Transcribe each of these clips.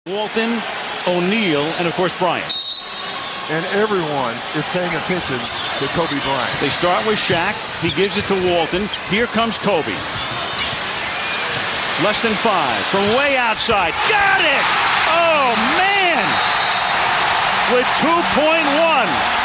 Walton, O'Neal, and of course Bryant. And everyone is paying attention to Kobe Bryant. They start with Shaq. He gives it to Walton. Here comes Kobe. Less than 5 from way outside. Got it! Oh, man! With 2.1.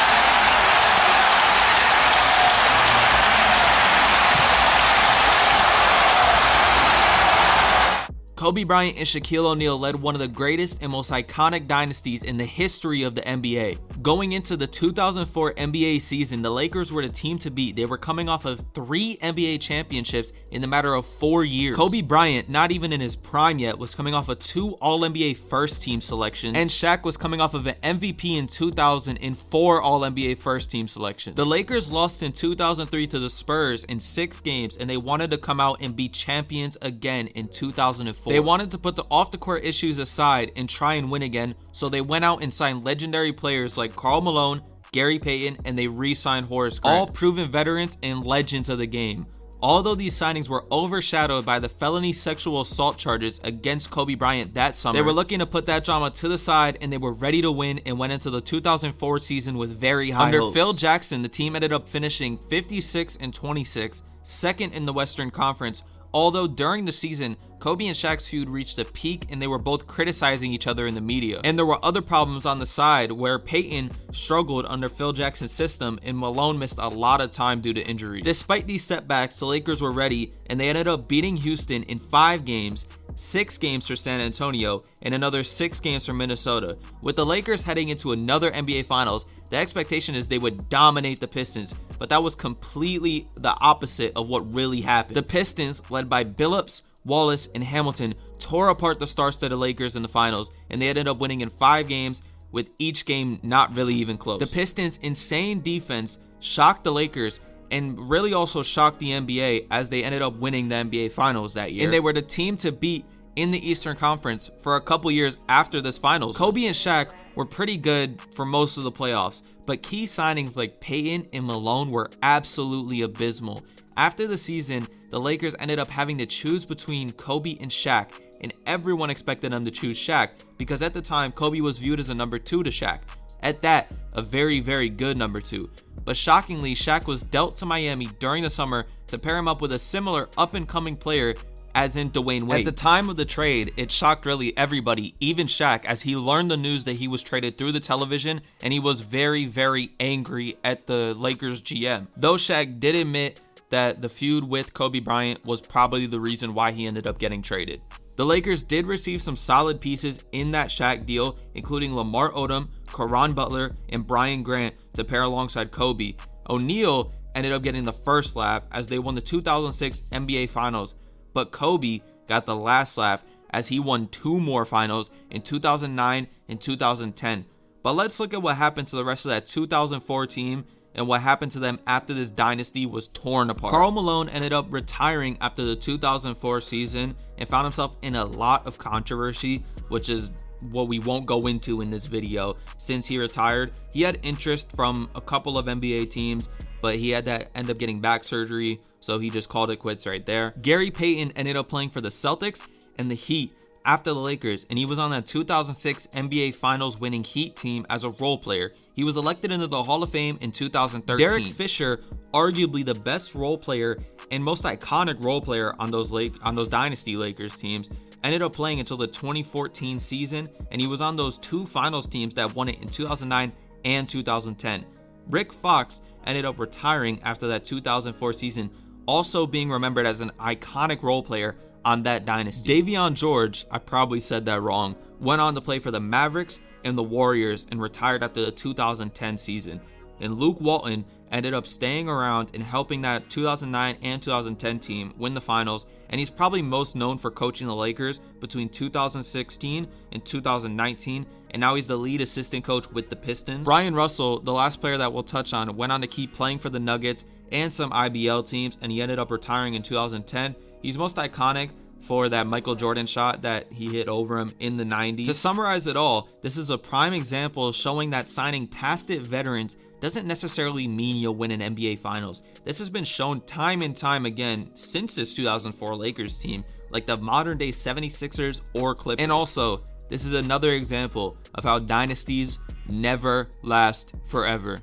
Kobe Bryant and Shaquille O'Neal led one of the greatest and most iconic dynasties in the history of the NBA. Going into the 2004 NBA season, the Lakers were the team to beat. They were coming off of 3 NBA championships in the matter of 4 years. Kobe Bryant, not even in his prime yet, was coming off of 2 All-NBA first team selections, and Shaq was coming off of an MVP in 2000 and 4 All-NBA first team selections. The Lakers lost in 2003 to the Spurs in 6 games, and they wanted to come out and be champions again in 2004. They wanted to put the off-the-court issues aside and try and win again, so they went out and signed legendary players like Karl Malone, Gary Payton, and they re-signed Horace Grant, all proven veterans and legends of the game. Although these signings were overshadowed by the felony sexual assault charges against Kobe Bryant that summer, they were looking to put that drama to the side and they were ready to win and went into the 2004 season with very high hopes. Under Phil Jackson, the team ended up finishing 56-26, second in the Western Conference. Although during the season, Kobe and Shaq's feud reached a peak and they were both criticizing each other in the media. And there were other problems on the side where Payton struggled under Phil Jackson's system and Malone missed a lot of time due to injuries. Despite these setbacks, the Lakers were ready and they ended up beating Houston in 5 games, 6 games for San Antonio, and another 6 games for Minnesota. With the Lakers heading into another NBA Finals, the expectation is they would dominate the Pistons, but that was completely the opposite of what really happened. The Pistons, led by Billups, Wallace, and Hamilton, tore apart the star-studded Lakers in the finals, and they ended up winning in 5 games, with each game not really even close. The Pistons' insane defense shocked the Lakers and really also shocked the NBA as they ended up winning the NBA Finals that year. And they were the team to beat in the Eastern Conference for a couple years after this finals. Kobe and Shaq were pretty good for most of the playoffs, but key signings like Payton and Malone were absolutely abysmal. After the season, the Lakers ended up having to choose between Kobe and Shaq, and everyone expected them to choose Shaq because at the time, Kobe was viewed as a number 2 to Shaq. At that, a very, very good number 2. But shockingly, Shaq was dealt to Miami during the summer to pair him up with a similar up-and-coming player as in Dwayne Wade. At the time of the trade, it shocked really everybody, even Shaq, as he learned the news that he was traded through the television, and he was very, very angry at the Lakers GM. Though Shaq did admit that the feud with Kobe Bryant was probably the reason why he ended up getting traded. The Lakers did receive some solid pieces in that Shaq deal, including Lamar Odom, Caron Butler, and Brian Grant to pair alongside Kobe. O'Neal ended up getting the first laugh as they won the 2006 NBA Finals, but Kobe got the last laugh as he won 2 more finals in 2009 and 2010. But let's look at what happened to the rest of that 2004 team and what happened to them after this dynasty was torn apart. Karl Malone ended up retiring after the 2004 season and found himself in a lot of controversy, which is what we won't go into in this video. Since he retired, he had interest from a couple of NBA teams, but he had to end up getting back surgery, so he just called it quits right there. Gary Payton ended up playing for the Celtics and the Heat after the Lakers, and he was on that 2006 NBA Finals winning Heat team as a role player. He was elected into the Hall of Fame in 2013. Derek Fisher, arguably the best role player and most iconic role player on those Dynasty Lakers teams, ended up playing until the 2014 season, and he was on those 2 finals teams that won it in 2009 and 2010. Rick Fox ended up retiring after that 2004 season, also being remembered as an iconic role player on that dynasty. Davion George, I probably said that wrong, went on to play for the Mavericks and the Warriors and retired after the 2010 season. And Luke Walton ended up staying around and helping that 2009 and 2010 team win the finals, and he's probably most known for coaching the Lakers between 2016 and 2019, and now he's the lead assistant coach with the Pistons. Brian Russell, the last player that we'll touch on, went on to keep playing for the Nuggets and some IBL teams, and he ended up retiring in 2010. He's most iconic for that Michael Jordan shot that he hit over him in the 90s. To summarize it all, this is a prime example showing that signing past it veterans doesn't necessarily mean you'll win an NBA Finals. This has been shown time and time again since this 2004 Lakers team, like the modern day 76ers or Clippers. And also, This is another example of how dynasties never last forever.